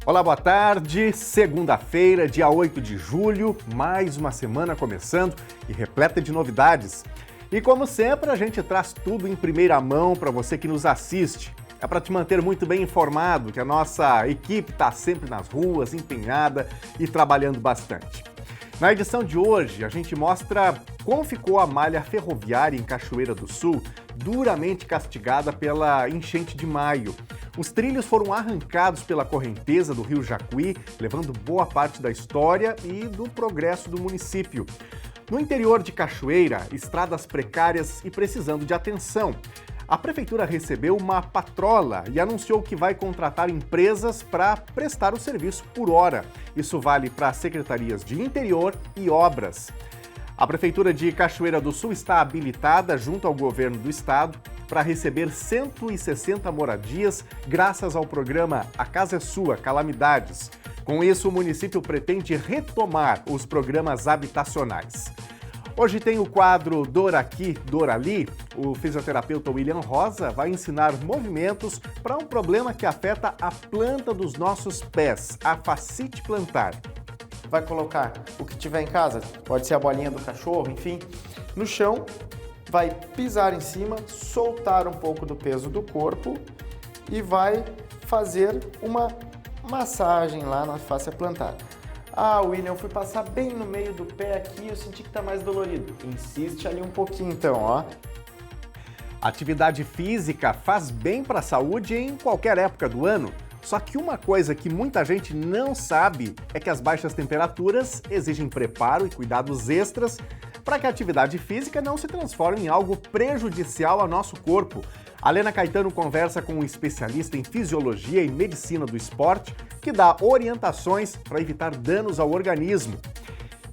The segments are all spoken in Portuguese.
Olá, boa tarde. Segunda-feira, dia 8 de julho, mais uma semana começando e repleta de novidades. E como sempre, a gente traz tudo em primeira mão para você que nos assiste. É para te manter muito bem informado que a nossa equipe está sempre nas ruas, empenhada e trabalhando bastante. Na edição de hoje, a gente mostra como ficou a malha ferroviária em Cachoeira do Sul, duramente castigada pela enchente de maio. Os trilhos foram arrancados pela correnteza do rio Jacuí, levando boa parte da história e do progresso do município. No interior de Cachoeira, estradas precárias e precisando de atenção. A prefeitura recebeu uma patrola e anunciou que vai contratar empresas para prestar o serviço por hora. Isso vale para as secretarias de Interior e Obras. A Prefeitura de Cachoeira do Sul está habilitada, junto ao governo do estado, para receber 160 moradias graças ao programa A Casa é Sua, Calamidades. Com isso, o município pretende retomar os programas habitacionais. Hoje tem o quadro Dor Aqui, Dor Ali. O fisioterapeuta William Rosa vai ensinar movimentos para um problema que afeta a planta dos nossos pés, a fascite plantar. Vai colocar o que tiver em casa, pode ser a bolinha do cachorro, enfim, no chão, vai pisar em cima, soltar um pouco do peso do corpo e vai fazer uma massagem lá na face plantar. Ah, William, eu fui passar bem no meio do pé aqui, eu senti que está mais dolorido. Insiste ali um pouquinho então, ó. Atividade física faz bem para a saúde em qualquer época do ano. Só que uma coisa que muita gente não sabe é que as baixas temperaturas exigem preparo e cuidados extras para que a atividade física não se transforme em algo prejudicial ao nosso corpo. A Lena Caetano conversa com um especialista em fisiologia e medicina do esporte que dá orientações para evitar danos ao organismo.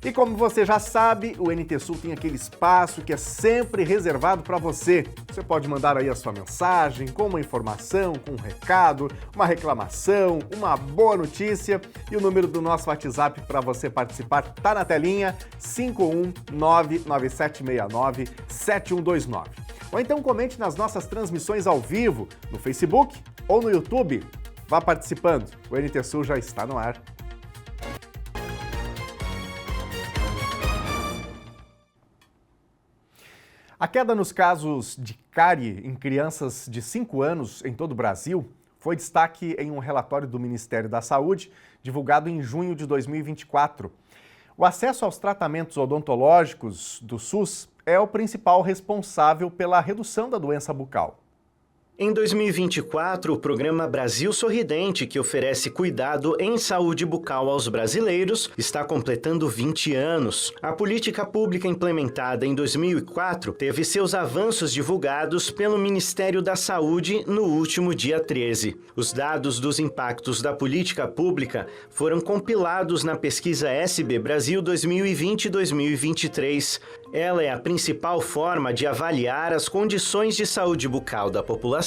E como você já sabe, o NT Sul tem aquele espaço que é sempre reservado para você. Você pode mandar aí a sua mensagem com uma informação, com um recado, uma reclamação, uma boa notícia. E o número do nosso WhatsApp para você participar está na telinha, 51997697129. Ou então comente nas nossas transmissões ao vivo, no Facebook ou no YouTube. Vá participando, o NT Sul já está no ar. A queda nos casos de cárie em crianças de 5 anos em todo o Brasil foi destaque em um relatório do Ministério da Saúde, divulgado em junho de 2024. O acesso aos tratamentos odontológicos do SUS é o principal responsável pela redução da doença bucal. Em 2024, o programa Brasil Sorridente, que oferece cuidado em saúde bucal aos brasileiros, está completando 20 anos. A política pública implementada em 2004 teve seus avanços divulgados pelo Ministério da Saúde no último dia 13. Os dados dos impactos da política pública foram compilados na pesquisa SB Brasil 2020-2023. Ela é a principal forma de avaliar as condições de saúde bucal da população.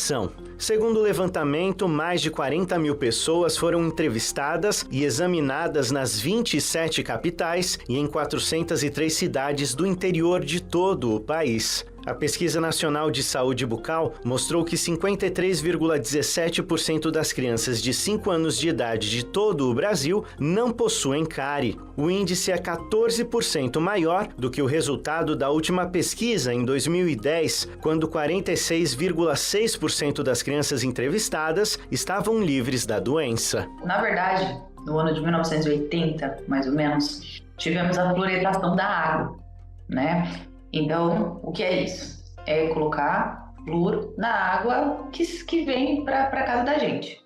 Segundo o levantamento, mais de 40 mil pessoas foram entrevistadas e examinadas nas 27 capitais e em 403 cidades do interior de todo o país. A Pesquisa Nacional de Saúde Bucal mostrou que 53,17% das crianças de 5 anos de idade de todo o Brasil não possuem cárie. O índice é 14% maior do que o resultado da última pesquisa em 2010, quando 46,6% das crianças entrevistadas estavam livres da doença. Na verdade, no ano de 1980, mais ou menos, tivemos a fluoretação da água, né? Então, o que é isso? É colocar flúor na água que vem para casa da gente.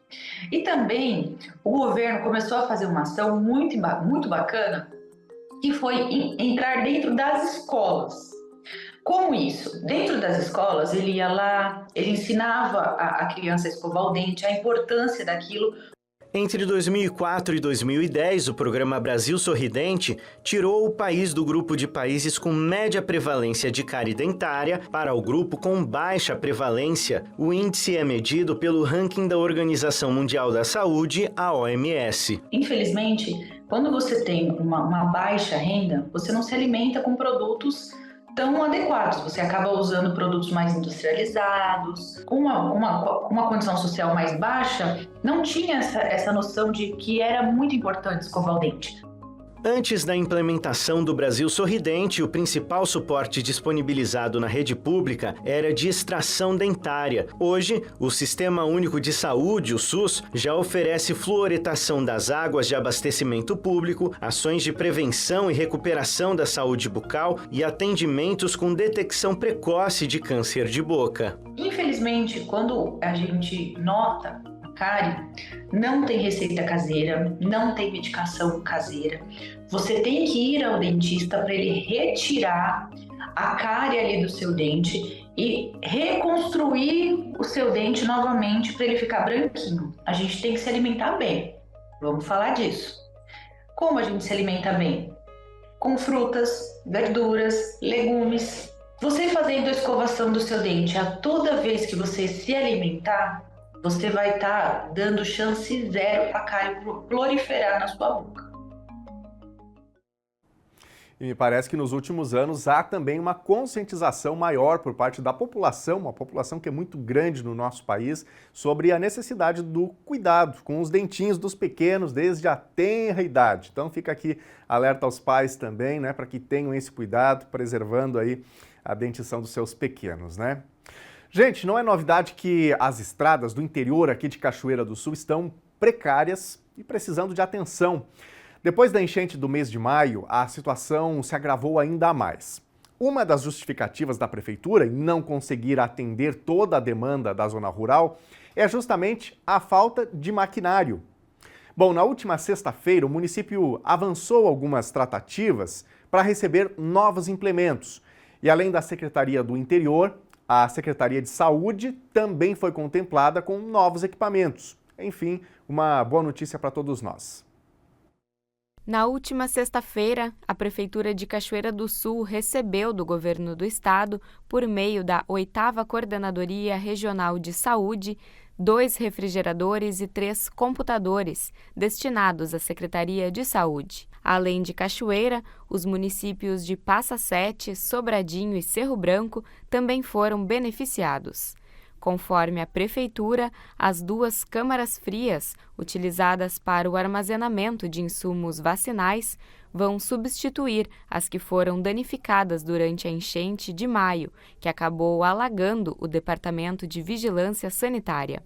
E também o governo começou a fazer uma ação muito bacana, que foi entrar dentro das escolas. Como isso? Dentro das escolas, ele ia lá, ele ensinava a criança a escovar o dente, a importância daquilo. Entre 2004 e 2010, o programa Brasil Sorridente tirou o país do grupo de países com média prevalência de cárie dentária para o grupo com baixa prevalência. O índice é medido pelo ranking da Organização Mundial da Saúde, a OMS. Infelizmente, quando você tem uma baixa renda, você não se alimenta com produtos tão adequados. Você acaba usando produtos mais industrializados, com uma condição social mais baixa, não tinha essa noção de que era muito importante escovar o dente. Antes da implementação do Brasil Sorridente, o principal suporte disponibilizado na rede pública era de extração dentária. Hoje, o Sistema Único de Saúde, o SUS, já oferece fluoretação das águas de abastecimento público, ações de prevenção e recuperação da saúde bucal e atendimentos com detecção precoce de câncer de boca. Infelizmente, quando a gente nota cárie, não tem receita caseira, não tem medicação caseira. Você tem que ir ao dentista para ele retirar a cárie ali do seu dente e reconstruir o seu dente novamente para ele ficar branquinho. A gente tem que se alimentar bem. Vamos falar disso. Como a gente se alimenta bem? Com frutas, verduras, legumes. Você fazendo a escovação do seu dente, a toda vez que você se alimentar, você vai estar dando chance zero para a cárie proliferar na sua boca. E me parece que nos últimos anos há também uma conscientização maior por parte da população, uma população que é muito grande no nosso país, sobre a necessidade do cuidado com os dentinhos dos pequenos desde a tenra idade. Então fica aqui alerta aos pais também, né, para que tenham esse cuidado, preservando aí a dentição dos seus pequenos, né? Gente, não é novidade que as estradas do interior aqui de Cachoeira do Sul estão precárias e precisando de atenção. Depois da enchente do mês de maio, a situação se agravou ainda mais. Uma das justificativas da prefeitura em não conseguir atender toda a demanda da zona rural é justamente a falta de maquinário. Bom, na última sexta-feira, o município avançou algumas tratativas para receber novos implementos. E além da Secretaria do Interior, a Secretaria de Saúde também foi contemplada com novos equipamentos. Enfim, uma boa notícia para todos nós. Na última sexta-feira, a Prefeitura de Cachoeira do Sul recebeu do Governo do Estado, por meio da 8ª Coordenadoria Regional de Saúde, 2 refrigeradores e 3 computadores destinados à Secretaria de Saúde. Além de Cachoeira, os municípios de Passa Sete, Sobradinho e Cerro Branco também foram beneficiados. Conforme a Prefeitura, as 2 câmaras frias, utilizadas para o armazenamento de insumos vacinais, vão substituir as que foram danificadas durante a enchente de maio, que acabou alagando o Departamento de Vigilância Sanitária.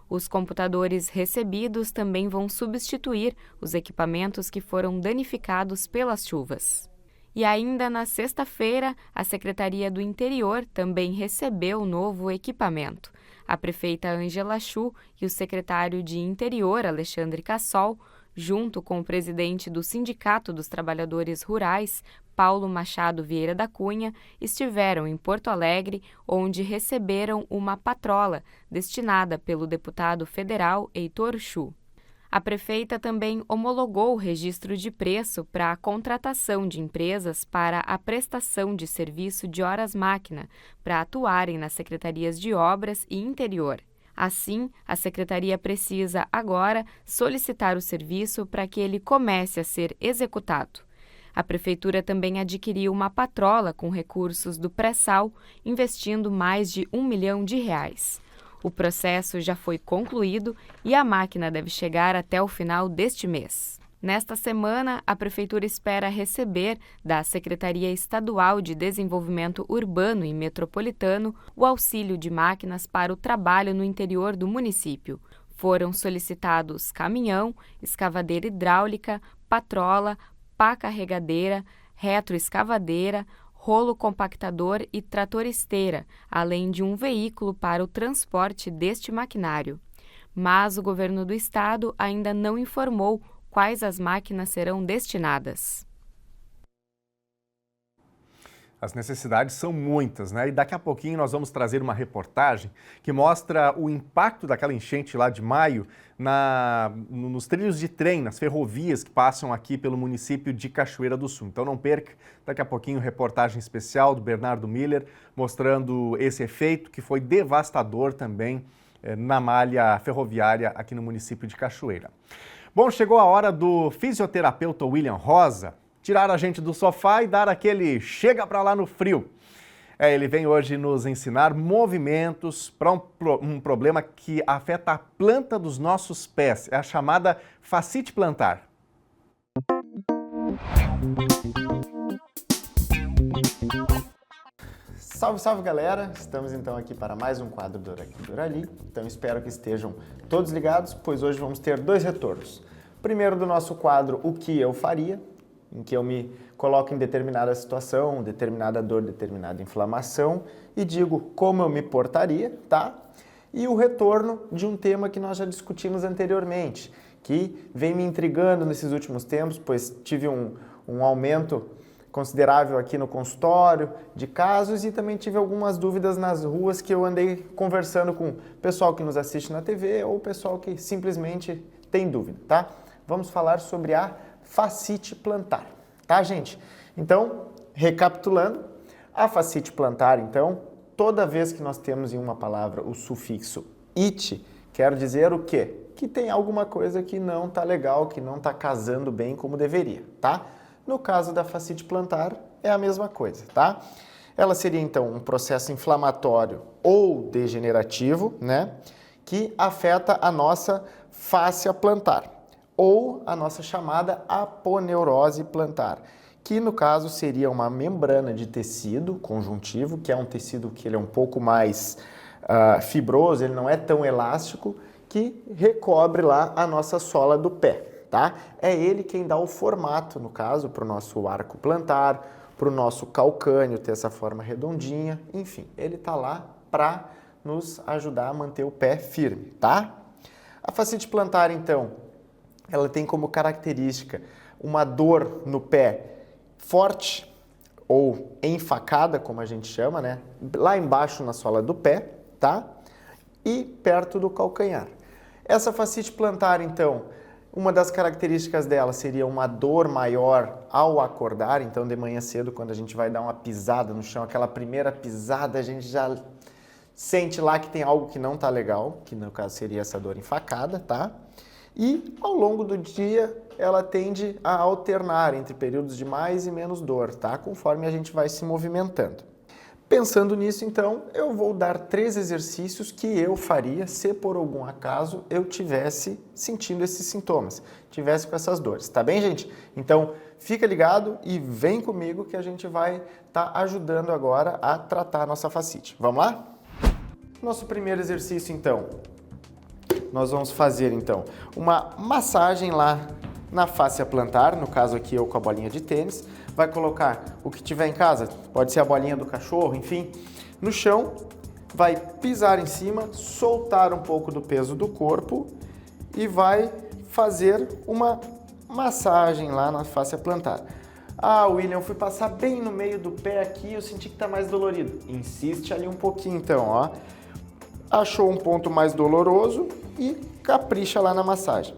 Os computadores recebidos também vão substituir os equipamentos que foram danificados pelas chuvas. E ainda na sexta-feira, a Secretaria do Interior também recebeu novo equipamento. A prefeita Ângela Chu e o secretário de Interior, Alexandre Cassol, junto com o presidente do Sindicato dos Trabalhadores Rurais, Paulo Machado Vieira da Cunha, estiveram em Porto Alegre, onde receberam uma patrola destinada pelo deputado federal Heitor Chu. A prefeita também homologou o registro de preço para a contratação de empresas para a prestação de serviço de horas-máquina para atuarem nas secretarias de Obras e Interior. Assim, a secretaria precisa agora solicitar o serviço para que ele comece a ser executado. A prefeitura também adquiriu uma patrola com recursos do pré-sal, investindo mais de R$1 milhão. O processo já foi concluído e a máquina deve chegar até o final deste mês. Nesta semana, a Prefeitura espera receber da Secretaria Estadual de Desenvolvimento Urbano e Metropolitano o auxílio de máquinas para o trabalho no interior do município. Foram solicitados caminhão, escavadeira hidráulica, patrola, pá carregadeira, retroescavadeira, rolo compactador e trator-esteira, além de um veículo para o transporte deste maquinário. Mas o governo do estado ainda não informou quais as máquinas serão destinadas. As necessidades são muitas, né? E daqui a pouquinho nós vamos trazer uma reportagem que mostra o impacto daquela enchente lá de maio nos trilhos de trem, nas ferrovias que passam aqui pelo município de Cachoeira do Sul. Então não perca, daqui a pouquinho, reportagem especial do Bernardo Miller, mostrando esse efeito que foi devastador também na malha ferroviária aqui no município de Cachoeira. Bom, chegou a hora do fisioterapeuta William Rosa tirar a gente do sofá e dar aquele chega pra lá no frio. Ele vem hoje nos ensinar movimentos para um problema que afeta a planta dos nossos pés, é a chamada fascite plantar. Salve, salve galera! Estamos então aqui para mais um quadro do Aqui do Urali, então espero que estejam todos ligados, pois hoje vamos ter dois retornos. Primeiro do nosso quadro, o que eu faria, em que eu me coloco em determinada situação, determinada dor, determinada inflamação e digo como eu me portaria, tá? E o retorno de um tema que nós já discutimos anteriormente, que vem me intrigando nesses últimos tempos, pois tive um aumento considerável aqui no consultório de casos e também tive algumas dúvidas nas ruas que eu andei conversando com o pessoal que nos assiste na TV ou o pessoal que simplesmente tem dúvida, tá? Vamos falar sobre a fascite plantar, tá, gente? Então, recapitulando, a fascite plantar, então, toda vez que nós temos em uma palavra o sufixo -ite, quer dizer o quê? Que tem alguma coisa que não tá legal, que não tá casando bem como deveria, tá? No caso da fascite plantar, é a mesma coisa, tá? Ela seria, então, um processo inflamatório ou degenerativo, né? Que afeta a nossa fáscia plantar, ou a nossa chamada aponeurose plantar, que no caso seria uma membrana de tecido conjuntivo, que é um tecido que ele é um pouco mais fibroso, ele não é tão elástico, que recobre lá a nossa sola do pé, tá? É ele quem dá o formato, no caso, para o nosso arco plantar, para o nosso calcânio ter essa forma redondinha, enfim, ele está lá para nos ajudar a manter o pé firme, tá? A fascite plantar, então, ela tem como característica uma dor no pé forte ou enfacada, como a gente chama, né? Lá embaixo na sola do pé, tá? E perto do calcanhar. Essa fascite plantar, então, uma das características dela seria uma dor maior ao acordar, então de manhã cedo, quando a gente vai dar uma pisada no chão, aquela primeira pisada, a gente já sente lá que tem algo que não está legal, que no caso seria essa dor enfacada, tá? E ao longo do dia ela tende a alternar entre períodos de mais e menos dor, tá? Conforme a gente vai se movimentando. Pensando nisso, então, eu vou dar 3 exercícios que eu faria se por algum acaso eu tivesse sentindo esses sintomas, tivesse com essas dores, tá bem, gente? Então, fica ligado e vem comigo que a gente vai estar ajudando agora a tratar a nossa fascite. Vamos lá? Nosso primeiro exercício, então, nós vamos fazer, então, uma massagem lá na fáscia plantar, no caso aqui eu com a bolinha de tênis, vai colocar o que tiver em casa, pode ser a bolinha do cachorro, enfim, no chão, vai pisar em cima, soltar um pouco do peso do corpo e vai fazer uma massagem lá na fáscia plantar. Ah, William, eu fui passar bem no meio do pé aqui, eu senti que tá mais dolorido. Insiste ali um pouquinho então, ó. Achou um ponto mais doloroso e capricha lá na massagem.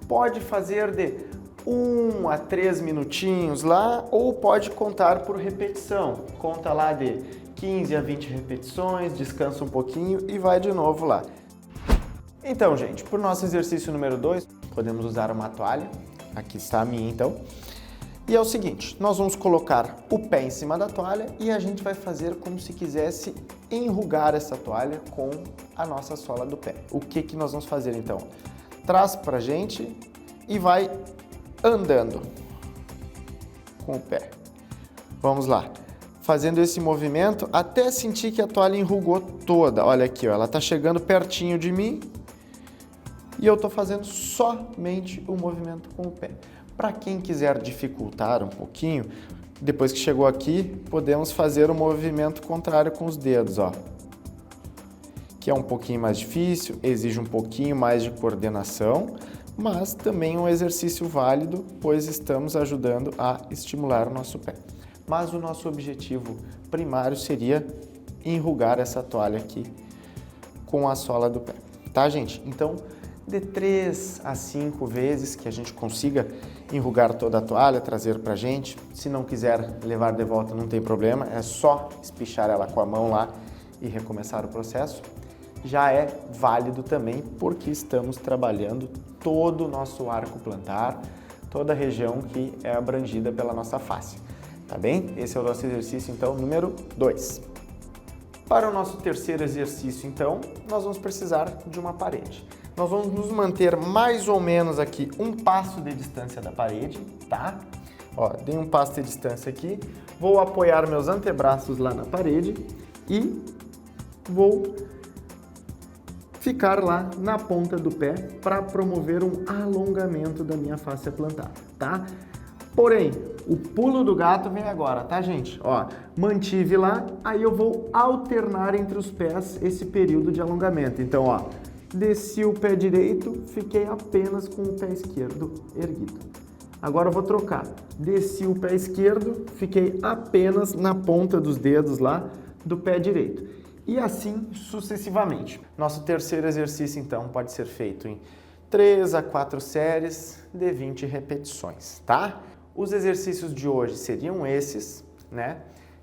Pode fazer de 1 a 3 minutinhos lá ou pode contar por repetição. Conta lá de 15 a 20 repetições, descansa um pouquinho e vai de novo lá. Então, gente, para o nosso exercício número 2, podemos usar uma toalha. Aqui está a minha, então. E é o seguinte, nós vamos colocar o pé em cima da toalha e a gente vai fazer como se quisesse enrugar essa toalha com a nossa sola do pé. O que nós vamos fazer, então? Traz pra gente e vai andando com o pé. Vamos lá. Fazendo esse movimento até sentir que a toalha enrugou toda. Olha aqui, ó, ela tá chegando pertinho de mim e eu tô fazendo somente o movimento com o pé. Para quem quiser dificultar um pouquinho, depois que chegou aqui, podemos fazer o movimento contrário com os dedos, ó. Que é um pouquinho mais difícil, exige um pouquinho mais de coordenação, mas também um exercício válido, pois estamos ajudando a estimular o nosso pé. Mas o nosso objetivo primário seria enrugar essa toalha aqui com a sola do pé, tá, gente? Então, de 3 a 5 vezes que a gente consiga enrugar toda a toalha, trazer pra gente. Se não quiser levar de volta, não tem problema, é só espichar ela com a mão lá e recomeçar o processo. Já é válido também porque estamos trabalhando todo o nosso arco plantar, toda a região que é abrangida pela nossa face, tá bem? Esse é o nosso exercício, então, número 2. Para o nosso terceiro exercício, então, nós vamos precisar de uma parede. Nós vamos nos manter mais ou menos aqui um passo de distância da parede, tá? Ó, dei um passo de distância aqui, vou apoiar meus antebraços lá na parede e vou ficar lá na ponta do pé para promover um alongamento da minha fáscia plantar, tá? Porém, o pulo do gato vem agora, tá, gente? Ó, mantive lá, aí eu vou alternar entre os pés esse período de alongamento. Então, ó, desci o pé direito, fiquei apenas com o pé esquerdo erguido. Agora eu vou trocar. Desci o pé esquerdo, fiquei apenas na ponta dos dedos lá do pé direito. E assim sucessivamente. Nosso terceiro exercício, então, pode ser feito em 3 a 4 séries de 20 repetições, tá? Os exercícios de hoje seriam esses, né?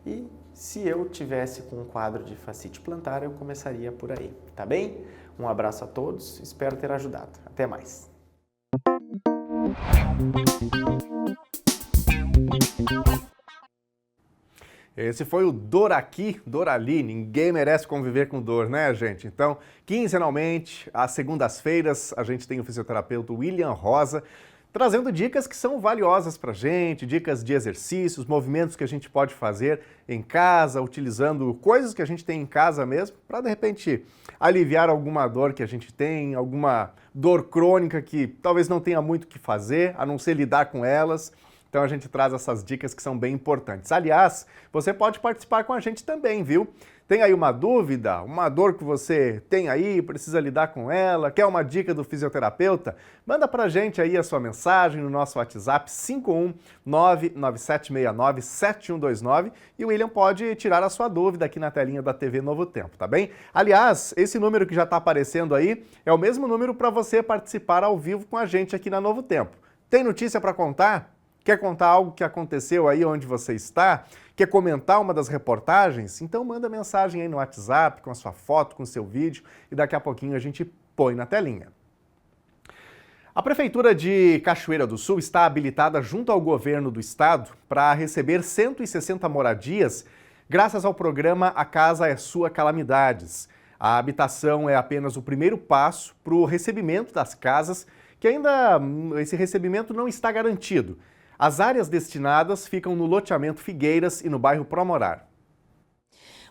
E se eu tivesse com um quadro de fascite plantar, eu começaria por aí, tá bem? Um abraço a todos, espero ter ajudado. Até mais! Esse foi o Dor Aqui, Dor Ali. Ninguém merece conviver com dor, né, gente? Então, quinzenalmente, às segundas-feiras, a gente tem o fisioterapeuta William Rosa trazendo dicas que são valiosas pra gente, dicas de exercícios, movimentos que a gente pode fazer em casa, utilizando coisas que a gente tem em casa mesmo, para de repente aliviar alguma dor que a gente tem, alguma dor crônica que talvez não tenha muito o que fazer, a não ser lidar com elas. Então a gente traz essas dicas que são bem importantes. Aliás, você pode participar com a gente também, viu? Tem aí uma dúvida, uma dor que você tem aí, precisa lidar com ela, quer uma dica do fisioterapeuta? Manda pra gente aí a sua mensagem no nosso WhatsApp 51997697129 e o William pode tirar a sua dúvida aqui na telinha da TV Novo Tempo, tá bem? Aliás, esse número que já está aparecendo aí é o mesmo número para você participar ao vivo com a gente aqui na Novo Tempo. Tem notícia para contar? Quer contar algo que aconteceu aí onde você está? Quer comentar uma das reportagens? Então manda mensagem aí no WhatsApp com a sua foto, com o seu vídeo e daqui a pouquinho a gente põe na telinha. A Prefeitura de Cachoeira do Sul está habilitada junto ao governo do estado para receber 160 moradias graças ao programa A Casa é Sua Calamidades. A habitação é apenas o primeiro passo para o recebimento das casas, que ainda esse recebimento não está garantido. As áreas destinadas ficam no loteamento Figueiras e no bairro Promorar.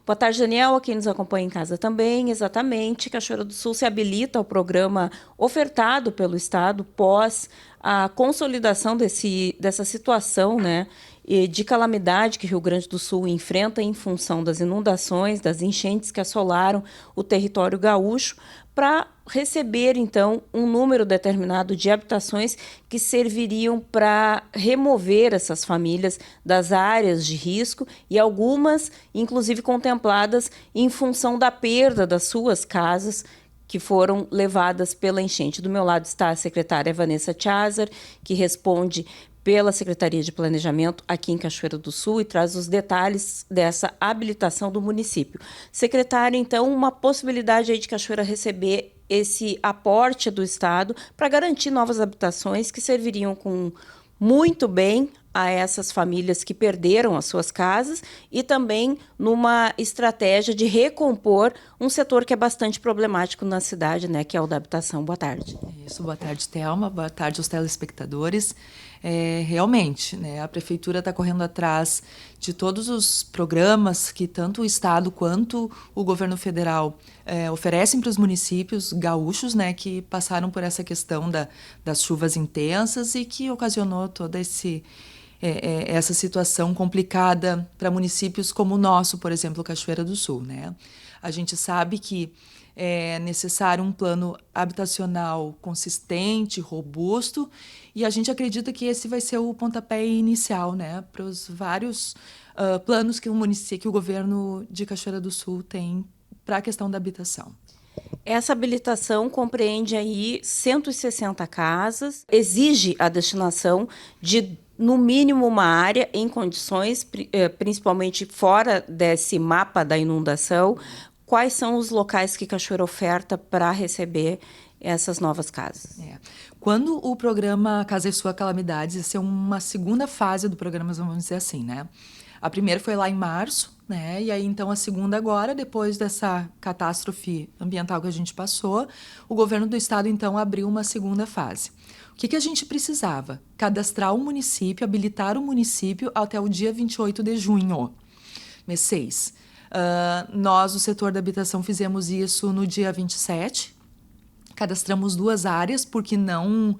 Boa tarde, Daniel, a quem nos acompanha em casa também. Exatamente, Cachoeira do Sul se habilita ao programa ofertado pelo Estado pós a consolidação dessa situação, né, de calamidade que Rio Grande do Sul enfrenta em função das inundações, das enchentes que assolaram o território gaúcho, para receber, então, um número determinado de habitações que serviriam para remover essas famílias das áreas de risco e algumas, inclusive, contempladas em função da perda das suas casas que foram levadas pela enchente. Do meu lado está a secretária Vanessa Chazar, que responde pela Secretaria de Planejamento aqui em Cachoeira do Sul e traz os detalhes dessa habilitação do município. Secretária, então, uma possibilidade aí de Cachoeira receber esse aporte do Estado para garantir novas habitações que serviriam muito bem a essas famílias que perderam as suas casas e também numa estratégia de recompor um setor que é bastante problemático na cidade, né, que é o da habitação. Boa tarde. Isso, boa tarde, Thelma, boa tarde aos telespectadores. Realmente, né, a Prefeitura está correndo atrás de todos os programas que tanto o Estado quanto o Governo Federal oferecem para os municípios gaúchos, né, que passaram por essa questão das chuvas intensas e que ocasionou toda essa situação complicada para municípios como o nosso, por exemplo, Cachoeira do Sul, né? A gente sabe que é necessário um plano habitacional consistente, robusto, e a gente acredita que esse vai ser o pontapé inicial, né, para os vários planos que o governo de Cachoeira do Sul tem para a questão da habitação. Essa habilitação compreende aí 160 casas, exige a destinação de, no mínimo, uma área em condições, principalmente fora desse mapa da inundação. Quais são os locais que Cachoeira oferta para receber essas novas casas? Quando o programa Casa e Sua Calamidades, essa é uma segunda fase do programa, vamos dizer assim, né? A primeira foi lá em março, né? E aí, então, a segunda agora, depois dessa catástrofe ambiental que a gente passou, o governo do estado, então, abriu uma segunda fase. O que a gente precisava? Cadastrar o município, habilitar o município até o dia 28 de junho, mês 6. Nós, o setor da habitação, fizemos isso no dia 27. Cadastramos 2 áreas, porque não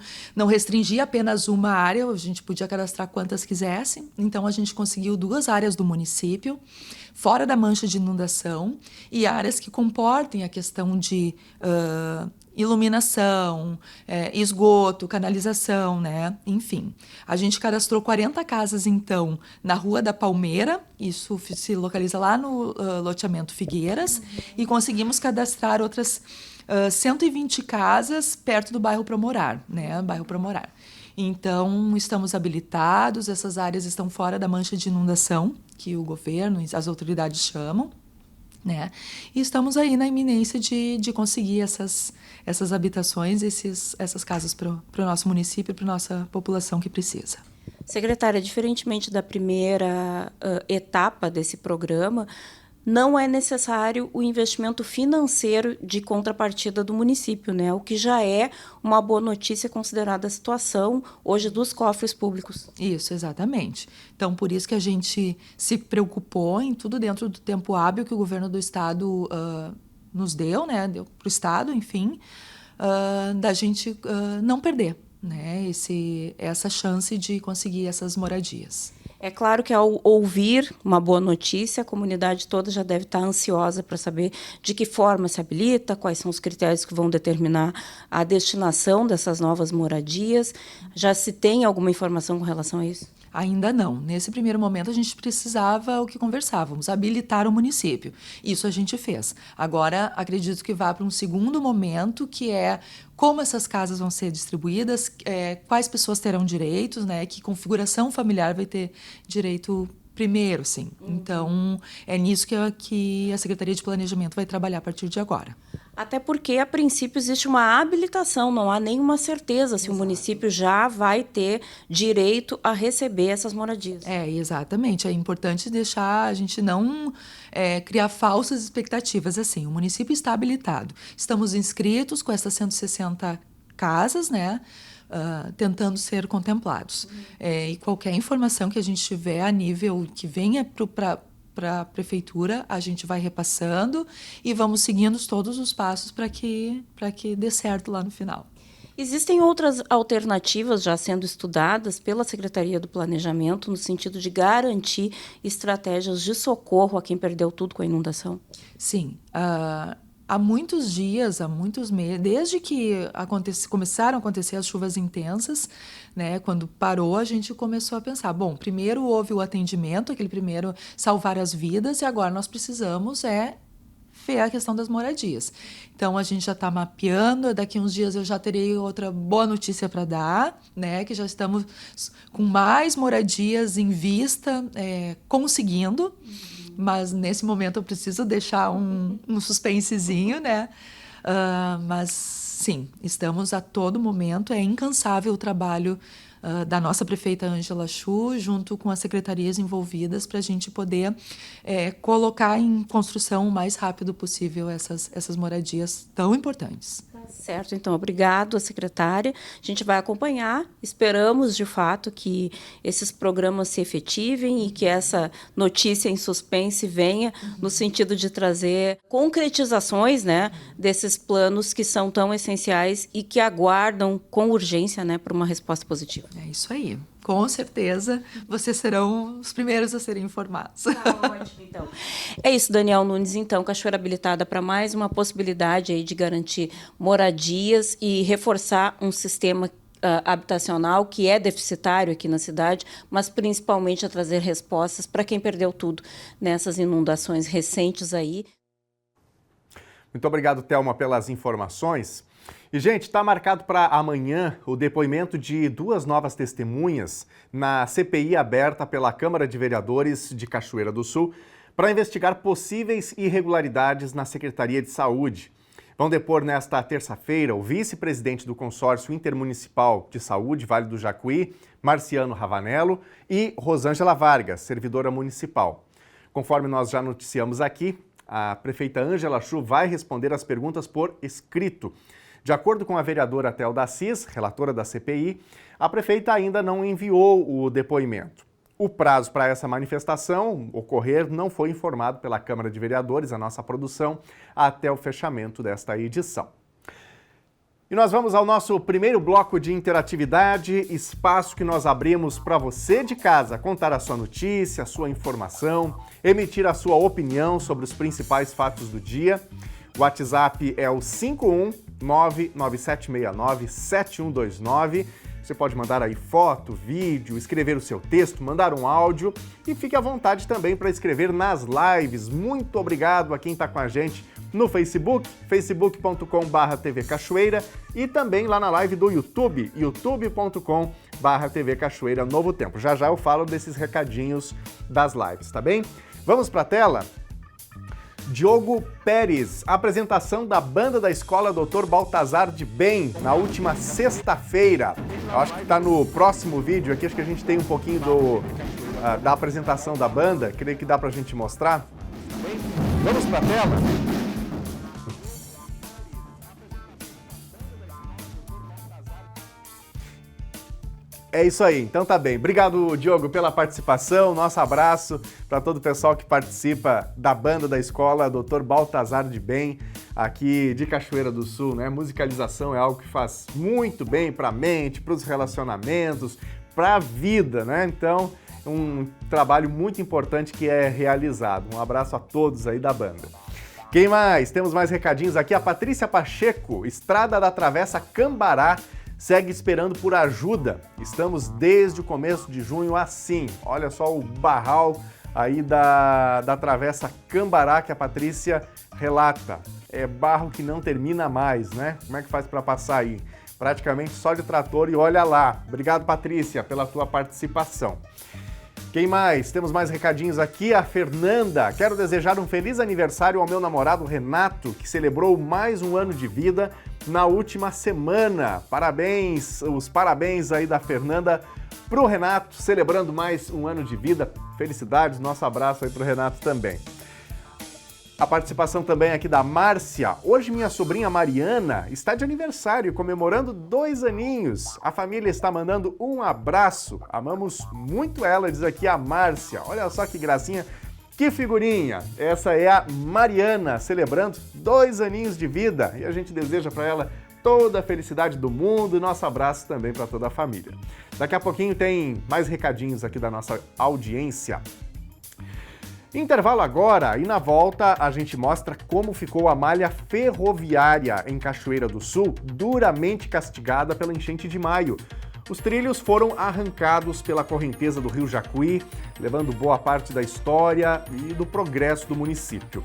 restringia apenas uma área, a gente podia cadastrar quantas quisesse. Então, a gente conseguiu 2 áreas do município, fora da mancha de inundação, e áreas que comportem a questão de iluminação, esgoto, canalização, né? Enfim. A gente cadastrou 40 casas, então, na Rua da Palmeira, isso se localiza lá no loteamento Figueiras, e conseguimos cadastrar outras 120 casas perto do bairro Promorar, né? Bairro Promorar. Então, estamos habilitados, essas áreas estão fora da mancha de inundação, que o governo e as autoridades chamam, né? E estamos aí na iminência de conseguir essas habitações, essas casas para o nosso município e para a nossa população que precisa. Secretária, diferentemente da primeira etapa desse programa, não é necessário o investimento financeiro de contrapartida do município, né? O que já é uma boa notícia considerada a situação hoje dos cofres públicos. Isso, exatamente. Então, por isso que a gente se preocupou em tudo dentro do tempo hábil que o governo do estado nos deu, né? Deu para o estado, enfim, da gente não perder, né? Essa chance de conseguir essas moradias. É claro que ao ouvir uma boa notícia, a comunidade toda já deve estar ansiosa para saber de que forma se habilita, quais são os critérios que vão determinar a destinação dessas novas moradias. Já se tem alguma informação com relação a isso? Ainda não. Nesse primeiro momento, a gente precisava o que conversávamos, habilitar o município. Isso a gente fez. Agora, acredito que vá para um segundo momento, que é como essas casas vão ser distribuídas, quais pessoas terão direitos, né? Que configuração familiar vai ter direito primeiro, sim. Então, é nisso que a Secretaria de Planejamento vai trabalhar a partir de agora. Até porque, a princípio, existe uma habilitação, não há nenhuma certeza se o município já vai ter direito a receber essas moradias. Exatamente. É importante deixar a gente não criar falsas expectativas. Assim, o município está habilitado. Estamos inscritos com essas 160 casas, né? Tentando ser contemplados. E qualquer informação que a gente tiver a nível que venha para a prefeitura, a gente vai repassando e vamos seguindo todos os passos para que dê certo lá no final. Existem outras alternativas já sendo estudadas pela Secretaria do Planejamento no sentido de garantir estratégias de socorro a quem perdeu tudo com a inundação? Sim. Há muitos dias, há muitos meses, desde que começaram a acontecer as chuvas intensas, né, quando parou, a gente começou a pensar, bom, primeiro houve o atendimento, aquele primeiro salvar as vidas, e agora nós precisamos ver a questão das moradias. Então, a gente já está mapeando, daqui a uns dias eu já terei outra boa notícia para dar, né, que já estamos com mais moradias em vista, conseguindo, mas nesse momento eu preciso deixar um suspensezinho, né? Mas sim, estamos a todo momento, é incansável o trabalho da nossa prefeita Ângela Chu, junto com as secretarias envolvidas, para a gente poder colocar em construção o mais rápido possível essas moradias tão importantes. Certo, então, obrigado, secretária. A gente vai acompanhar, esperamos, de fato, que esses programas se efetivem e que essa notícia em suspense venha no sentido de trazer concretizações, né, desses planos que são tão essenciais e que aguardam com urgência, né, por uma resposta positiva. É isso aí. Com certeza, vocês serão os primeiros a serem informados. Tá ótimo, então. É isso, Daniel Nunes. Então, Cachoeira habilitada para mais uma possibilidade aí de garantir moradias e reforçar um sistema habitacional que é deficitário aqui na cidade, mas principalmente a trazer respostas para quem perdeu tudo nessas inundações recentes aí. Muito obrigado, Thelma, pelas informações. E, gente, está marcado para amanhã o depoimento de 2 novas testemunhas na CPI aberta pela Câmara de Vereadores de Cachoeira do Sul para investigar possíveis irregularidades na Secretaria de Saúde. Vão depor nesta terça-feira o vice-presidente do Consórcio Intermunicipal de Saúde, Vale do Jacuí, Marciano Ravanello, e Rosângela Vargas, servidora municipal. Conforme nós já noticiamos aqui, a prefeita Ângela Chu vai responder as perguntas por escrito. De acordo com a vereadora Thelda Assis, relatora da CPI, a prefeita ainda não enviou o depoimento. O prazo para essa manifestação ocorrer não foi informado pela Câmara de Vereadores, a nossa produção, até o fechamento desta edição. E nós vamos ao nosso primeiro bloco de interatividade, espaço que nós abrimos para você de casa contar a sua notícia, a sua informação, emitir a sua opinião sobre os principais fatos do dia. O WhatsApp é o 51997697129. Você pode mandar aí foto, vídeo, escrever o seu texto, mandar um áudio e fique à vontade também para escrever nas lives. Muito obrigado a quem está com a gente no Facebook, facebook.com/TV Cachoeira e também lá na live do YouTube, youtube.com/TV Cachoeira Novo Tempo. Já já eu falo desses recadinhos das lives, tá bem? Vamos para a tela? Diogo Pérez, apresentação da banda da escola Dr. Baltazar de Bem, na última sexta-feira. Eu acho que está no próximo vídeo aqui, acho que a gente tem um pouquinho da apresentação da banda, creio que dá para a gente mostrar. Vamos para a tela? É isso aí, então tá bem. Obrigado, Diogo, pela participação. Nosso abraço para todo o pessoal que participa da banda da escola Dr. Baltazar de Bem, aqui de Cachoeira do Sul, né? Musicalização é algo que faz muito bem para a mente, para os relacionamentos, para a vida, né? Então, um trabalho muito importante que é realizado. Um abraço a todos aí da banda. Quem mais? Temos mais recadinhos aqui. A Patrícia Pacheco, Estrada da Travessa Cambará, segue esperando por ajuda. Estamos desde o começo de junho assim. Olha só o barral aí da Travessa Cambará que a Patrícia relata. É barro que não termina mais, né? Como é que faz para passar aí? Praticamente só de trator e olha lá. Obrigado, Patrícia, pela tua participação. Quem mais? Temos mais recadinhos aqui. A Fernanda. Quero desejar um feliz aniversário ao meu namorado Renato, que celebrou mais um ano de vida na última semana. Parabéns, os parabéns aí da Fernanda pro Renato, celebrando mais um ano de vida. Felicidades, nosso abraço aí pro Renato também. A participação também aqui da Márcia. Hoje minha sobrinha Mariana está de aniversário, comemorando 2 aninhos. A família está mandando um abraço. Amamos muito ela, diz aqui a Márcia. Olha só que gracinha, que figurinha. Essa é a Mariana, celebrando 2 aninhos de vida. E a gente deseja para ela toda a felicidade do mundo e nosso abraço também para toda a família. Daqui a pouquinho tem mais recadinhos aqui da nossa audiência. Intervalo agora e na volta a gente mostra como ficou a malha ferroviária em Cachoeira do Sul, duramente castigada pela enchente de maio. Os trilhos foram arrancados pela correnteza do Rio Jacuí, levando boa parte da história e do progresso do município.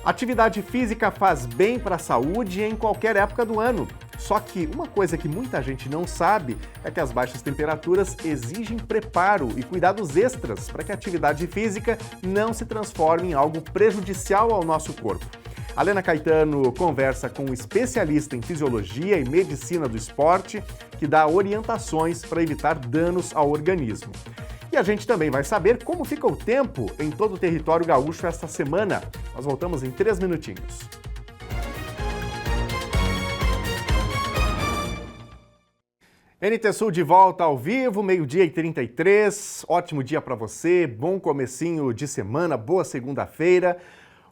Atividade física faz bem para a saúde em qualquer época do ano. Só que uma coisa que muita gente não sabe é que as baixas temperaturas exigem preparo e cuidados extras para que a atividade física não se transforme em algo prejudicial ao nosso corpo. A Lena Caetano conversa com um especialista em fisiologia e medicina do esporte que dá orientações para evitar danos ao organismo. E a gente também vai saber como fica o tempo em todo o território gaúcho esta semana. Nós voltamos em 3 minutinhos. NT Sul de volta ao vivo, 12h33. Ótimo dia para você, bom comecinho de semana, boa segunda-feira.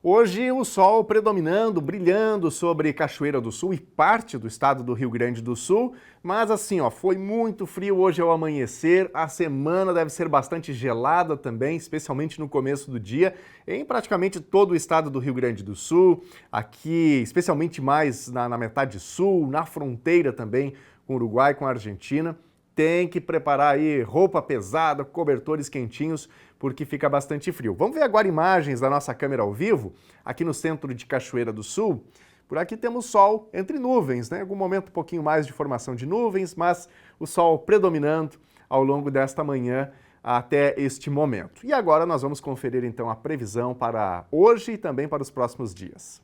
Hoje o sol predominando, brilhando sobre Cachoeira do Sul e parte do estado do Rio Grande do Sul, mas assim, foi muito frio hoje ao amanhecer, a semana deve ser bastante gelada também, especialmente no começo do dia, em praticamente todo o estado do Rio Grande do Sul, aqui especialmente mais na metade sul, na fronteira também com o Uruguai, com a Argentina. Tem que preparar aí roupa pesada, cobertores quentinhos, porque fica bastante frio. Vamos ver agora imagens da nossa câmera ao vivo, aqui no centro de Cachoeira do Sul. Por aqui temos sol entre nuvens, né? Em algum momento um pouquinho mais de formação de nuvens, mas o sol predominando ao longo desta manhã até este momento. E agora nós vamos conferir então a previsão para hoje e também para os próximos dias.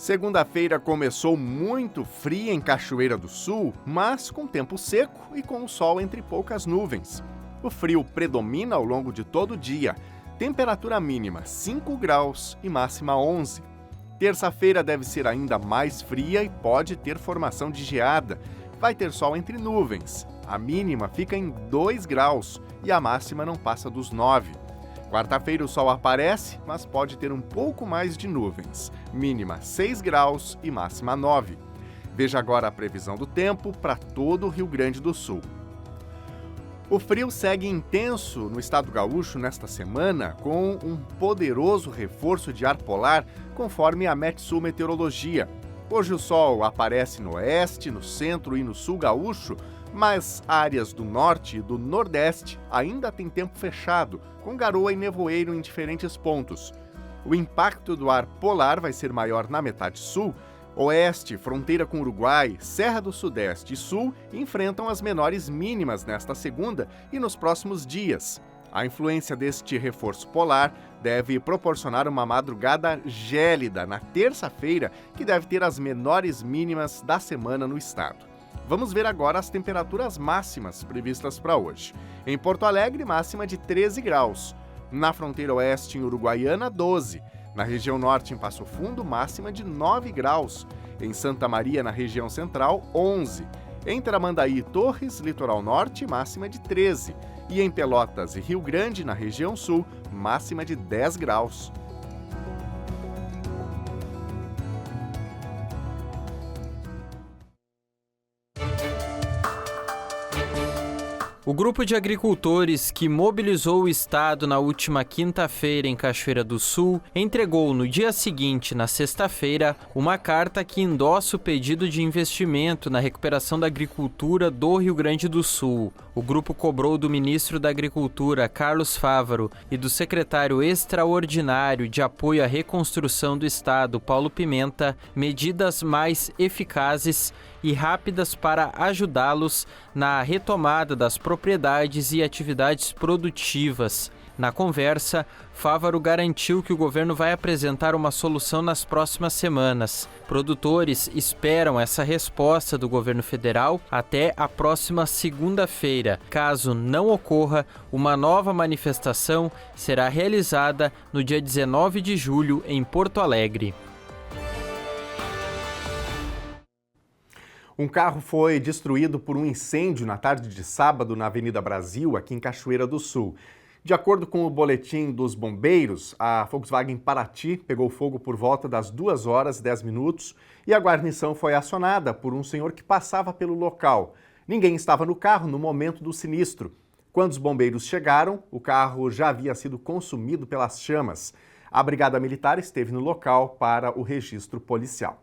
Segunda-feira começou muito fria em Cachoeira do Sul, mas com tempo seco e com o sol entre poucas nuvens. O frio predomina ao longo de todo o dia. Temperatura mínima 5 graus e máxima 11. Terça-feira deve ser ainda mais fria e pode ter formação de geada. Vai ter sol entre nuvens. A mínima fica em 2 graus e a máxima não passa dos 9. Quarta-feira o sol aparece, mas pode ter um pouco mais de nuvens. Mínima 6 graus e máxima 9. Veja agora a previsão do tempo para todo o Rio Grande do Sul. O frio segue intenso no estado gaúcho nesta semana, com um poderoso reforço de ar polar, conforme a Metsul Meteorologia. Hoje o sol aparece no oeste, no centro e no sul gaúcho, mas áreas do norte e do nordeste ainda têm tempo fechado, com garoa e nevoeiro em diferentes pontos. O impacto do ar polar vai ser maior na metade sul. Oeste, fronteira com Uruguai, Serra do Sudeste e Sul enfrentam as menores mínimas nesta segunda e nos próximos dias. A influência deste reforço polar deve proporcionar uma madrugada gélida na terça-feira, que deve ter as menores mínimas da semana no estado. Vamos ver agora as temperaturas máximas previstas para hoje. Em Porto Alegre, máxima de 13 graus. Na fronteira oeste, em Uruguaiana, 12. Na região norte, em Passo Fundo, máxima de 9 graus. Em Santa Maria, na região central, 11. Em Tramandaí e Torres, litoral norte, máxima de 13. E em Pelotas e Rio Grande, na região sul, máxima de 10 graus. O grupo de agricultores que mobilizou o estado na última quinta-feira em Cachoeira do Sul entregou no dia seguinte, na sexta-feira, uma carta que endossa o pedido de investimento na recuperação da agricultura do Rio Grande do Sul. O grupo cobrou do ministro da Agricultura, Carlos Fávaro, e do secretário extraordinário de apoio à reconstrução do estado, Paulo Pimenta, medidas mais eficazes e rápidas para ajudá-los na retomada das propriedades e atividades produtivas. Na conversa, Fávaro garantiu que o governo vai apresentar uma solução nas próximas semanas. Produtores esperam essa resposta do governo federal até a próxima segunda-feira. Caso não ocorra, uma nova manifestação será realizada no dia 19 de julho em Porto Alegre. Um carro foi destruído por um incêndio na tarde de sábado na Avenida Brasil, aqui em Cachoeira do Sul. De acordo com o boletim dos bombeiros, a Volkswagen Paraty pegou fogo por volta das 2 horas e 10 minutos e a guarnição foi acionada por um senhor que passava pelo local. Ninguém estava no carro no momento do sinistro. Quando os bombeiros chegaram, o carro já havia sido consumido pelas chamas. A Brigada Militar esteve no local para o registro policial.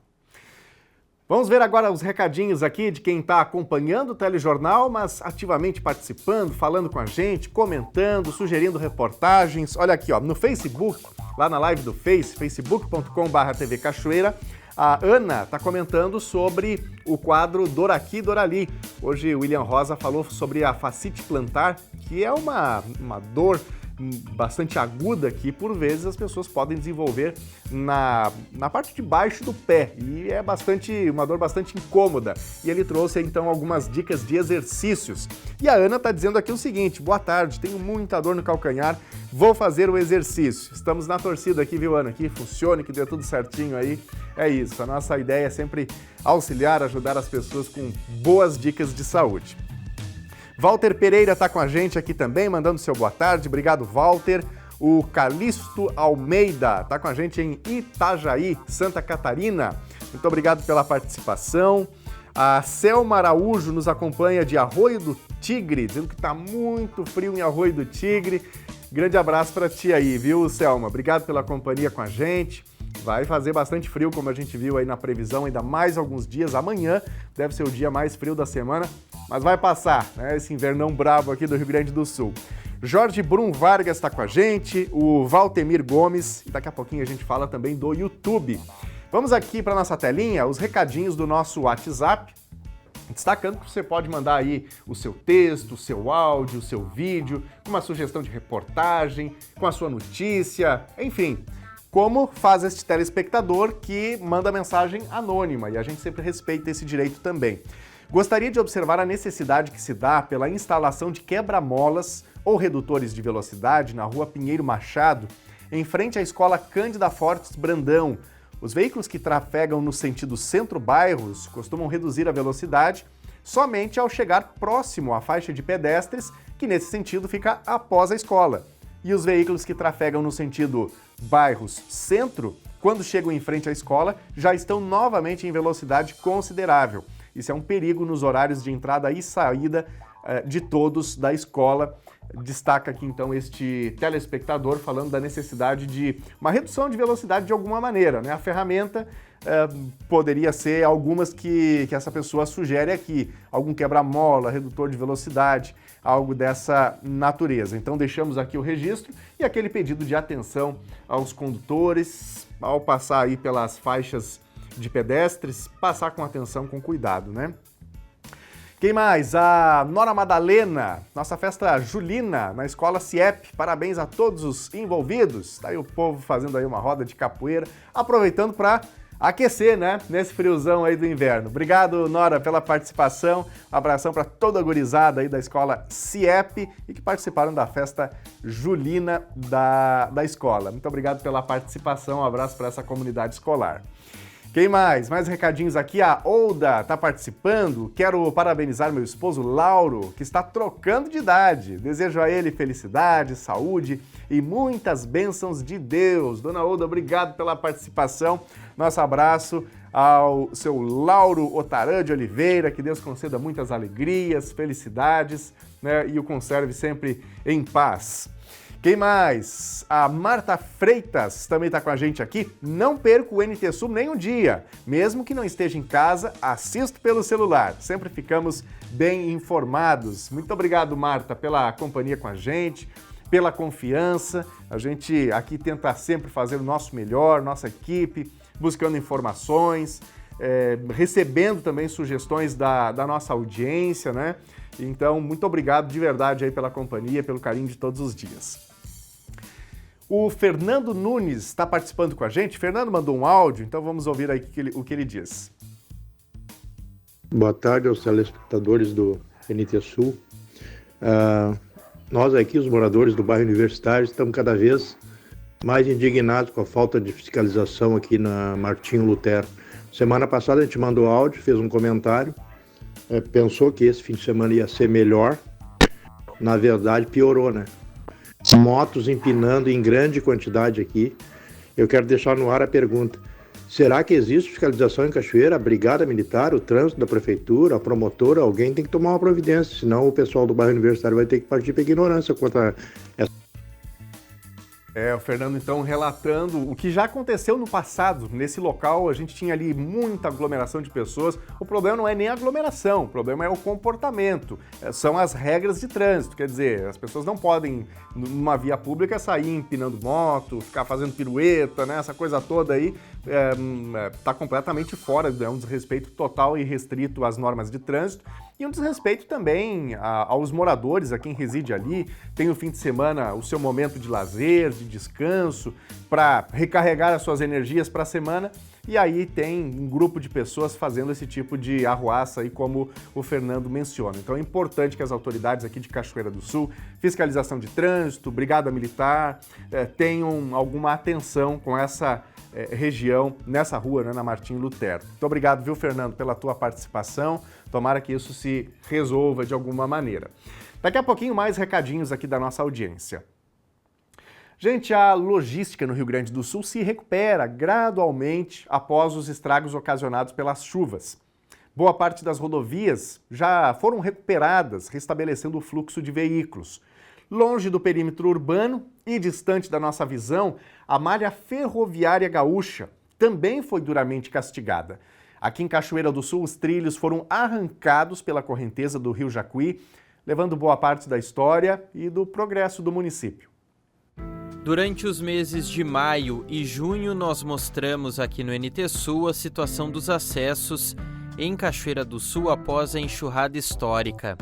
Vamos ver agora os recadinhos aqui de quem está acompanhando o telejornal, mas ativamente participando, falando com a gente, comentando, sugerindo reportagens. Olha aqui, ó, no Facebook, lá na live do Face, facebook.com/TV Cachoeira, a Ana está comentando sobre o quadro Doraqui Dorali. Hoje o William Rosa falou sobre a fascite plantar, que é uma dor bastante aguda que, por vezes, as pessoas podem desenvolver na parte de baixo do pé e é uma dor bastante incômoda. E ele trouxe, então, algumas dicas de exercícios. E a Ana está dizendo aqui o seguinte: boa tarde, tenho muita dor no calcanhar, vou fazer o exercício. Estamos na torcida aqui, viu, Ana? Que funcione, que dê tudo certinho aí. É isso, a nossa ideia é sempre auxiliar, ajudar as pessoas com boas dicas de saúde. Walter Pereira está com a gente aqui também, mandando seu boa tarde. Obrigado, Walter. O Calixto Almeida está com a gente em Itajaí, Santa Catarina. Muito obrigado pela participação. A Selma Araújo nos acompanha de Arroio do Tigre, dizendo que está muito frio em Arroio do Tigre. Grande abraço para ti aí, viu, Selma? Obrigado pela companhia com a gente. Vai fazer bastante frio, como a gente viu aí na previsão, ainda mais alguns dias. Amanhã deve ser o dia mais frio da semana, mas vai passar, né? Esse invernão brabo aqui do Rio Grande do Sul. Jorge Brum Vargas está com a gente, o Valtemir Gomes, e daqui a pouquinho a gente fala também do YouTube. Vamos aqui para nossa telinha, os recadinhos do nosso WhatsApp, destacando que você pode mandar aí o seu texto, o seu áudio, o seu vídeo, uma sugestão de reportagem, com a sua notícia, enfim. como faz este telespectador que manda mensagem anônima, e a gente sempre respeita esse direito também. Gostaria de observar a necessidade que se dá pela instalação de quebra-molas ou redutores de velocidade na rua Pinheiro Machado, em frente à Escola Cândida Fortes Brandão. Os veículos que trafegam no sentido centro-bairros costumam reduzir a velocidade somente ao chegar próximo à faixa de pedestres, que nesse sentido fica após a escola. E os veículos que trafegam no sentido bairros-centro, quando chegam em frente à escola, já estão novamente em velocidade considerável. Isso é um perigo nos horários de entrada e saída de todos da escola. Destaca aqui então este telespectador falando da necessidade de uma redução de velocidade de alguma maneira, né? A ferramenta poderia ser algumas que essa pessoa sugere aqui, algum quebra-mola, redutor de velocidade, algo dessa natureza. Então deixamos aqui o registro e aquele pedido de atenção aos condutores ao passar aí pelas faixas de pedestres, passar com atenção, com cuidado, né? Quem mais? A Nora Madalena, nossa festa julina na escola CIEP. Parabéns a todos os envolvidos. Tá aí o povo fazendo aí uma roda de capoeira, aproveitando para aquecer, né? Nesse friozão aí do inverno. Obrigado, Nora, pela participação. Um abração para toda a gurizada aí da escola CIEP e que participaram da festa julina da escola. Muito obrigado pela participação. Um abraço para essa comunidade escolar. Quem mais? Mais recadinhos aqui. A Olda está participando. Quero parabenizar meu esposo Lauro, que está trocando de idade. Desejo a ele felicidade, saúde e muitas bênçãos de Deus. Dona Olda, obrigado pela participação. Nosso abraço ao seu Lauro Otaran de Oliveira. Que Deus conceda muitas alegrias, felicidades, né, e o conserve sempre em paz. Quem mais? A Marta Freitas também está com a gente aqui. Não perco o NT Sul nem um dia. Mesmo que não esteja em casa, assisto pelo celular. Sempre ficamos bem informados. Muito obrigado, Marta, pela companhia com a gente, pela confiança. A gente aqui tenta sempre fazer o nosso melhor, nossa equipe, buscando informações, recebendo também sugestões da nossa audiência, né? Então, muito obrigado de verdade aí pela companhia, pelo carinho de todos os dias. O Fernando Nunes está participando com a gente. Fernando mandou um áudio, então vamos ouvir aí o que ele diz. Boa tarde aos telespectadores do NT Sul. Nós aqui, os moradores do bairro Universitário, estamos cada vez mais indignados com a falta de fiscalização aqui na Martinho Lutero. Semana passada a gente mandou áudio, fez um comentário, pensou que esse fim de semana ia ser melhor. Na verdade, piorou, né? Motos empinando em grande quantidade aqui. Eu quero deixar no ar a pergunta: será que existe fiscalização em Cachoeira? A Brigada Militar, o trânsito da Prefeitura, a promotora, alguém tem que tomar uma providência, senão o pessoal do bairro Universitário vai ter que partir para ignorância quanto a essa. O Fernando, então, relatando o que já aconteceu no passado. Nesse local, a gente tinha ali muita aglomeração de pessoas. O problema não é nem a aglomeração, o problema é o comportamento. São as regras de trânsito, quer dizer, as pessoas não podem, numa via pública, sair empinando moto, ficar fazendo pirueta, né? Essa coisa toda aí está completamente fora, é um desrespeito total e restrito às normas de trânsito. E um desrespeito também aos moradores, a quem reside ali, tem o fim de semana o seu momento de lazer, de descanso, para recarregar as suas energias para a semana, e aí tem um grupo de pessoas fazendo esse tipo de arruaça aí, como o Fernando menciona. Então é importante que as autoridades aqui de Cachoeira do Sul, fiscalização de trânsito, Brigada Militar, tenham alguma atenção com essa região, nessa rua, né, na Martinho Lutero. Muito obrigado, viu, Fernando, pela tua participação. Tomara que isso se resolva de alguma maneira. Daqui a pouquinho, mais recadinhos aqui da nossa audiência. Gente, a logística no Rio Grande do Sul se recupera gradualmente após os estragos ocasionados pelas chuvas. Boa parte das rodovias já foram recuperadas, restabelecendo o fluxo de veículos. Longe do perímetro urbano e distante da nossa visão, a malha ferroviária gaúcha também foi duramente castigada. Aqui em Cachoeira do Sul, os trilhos foram arrancados pela correnteza do Rio Jacuí, levando boa parte da história e do progresso do município. Durante os meses de maio e junho, nós mostramos aqui no NT Sul a situação dos acessos em Cachoeira do Sul após a enxurrada histórica.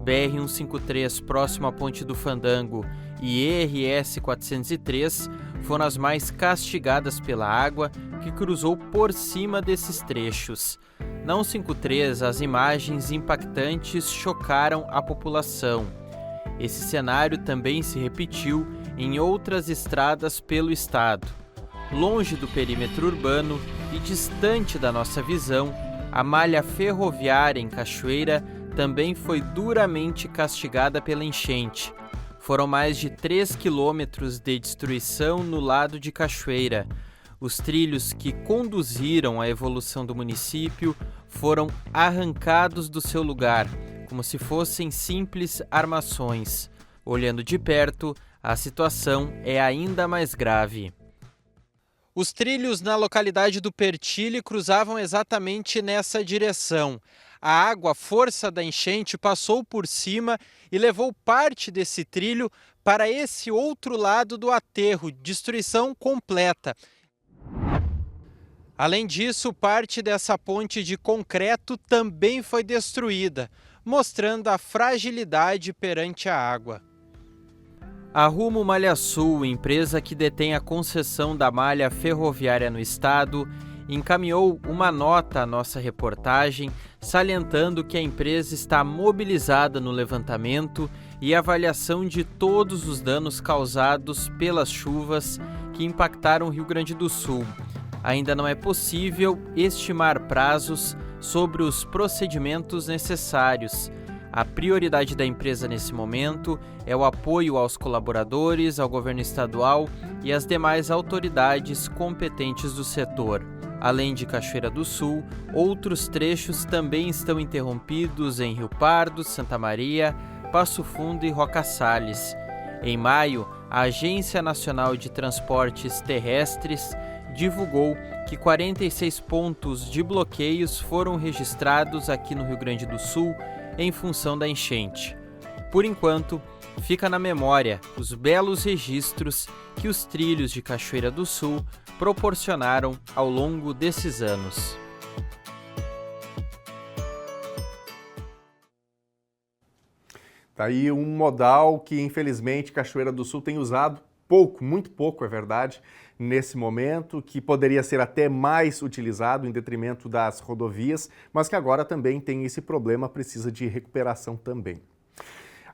BR-153, próximo à Ponte do Fandango, e RS 403 foram as mais castigadas pela água que cruzou por cima desses trechos. Na 153, as imagens impactantes chocaram a população. Esse cenário também se repetiu em outras estradas pelo estado. Longe do perímetro urbano e distante da nossa visão, a malha ferroviária em Cachoeira também foi duramente castigada pela enchente. Foram mais de 3 quilômetros de destruição no lado de Cachoeira. Os trilhos que conduziram à evolução do município foram arrancados do seu lugar, como se fossem simples armações. Olhando de perto, a situação é ainda mais grave. Os trilhos na localidade do Pertile cruzavam exatamente nessa direção. A água, força da enchente, passou por cima e levou parte desse trilho para esse outro lado do aterro, destruição completa. Além disso, parte dessa ponte de concreto também foi destruída, mostrando a fragilidade perante a água. A Rumo Malha Sul, empresa que detém a concessão da malha ferroviária no estado, encaminhou uma nota à nossa reportagem, salientando que a empresa está mobilizada no levantamento e avaliação de todos os danos causados pelas chuvas que impactaram o Rio Grande do Sul. Ainda não é possível estimar prazos sobre os procedimentos necessários. A prioridade da empresa nesse momento é o apoio aos colaboradores, ao governo estadual e às demais autoridades competentes do setor. Além de Cachoeira do Sul, outros trechos também estão interrompidos em Rio Pardo, Santa Maria, Passo Fundo e Roca Salles. Em maio, a Agência Nacional de Transportes Terrestres divulgou que 46 pontos de bloqueios foram registrados aqui no Rio Grande do Sul em função da enchente. Por enquanto, fica na memória os belos registros que os trilhos de Cachoeira do Sul proporcionaram ao longo desses anos. Tá aí um modal que, infelizmente, Cachoeira do Sul tem usado pouco, muito pouco, é verdade, nesse momento, que poderia ser até mais utilizado em detrimento das rodovias, mas que agora também tem esse problema, precisa de recuperação também.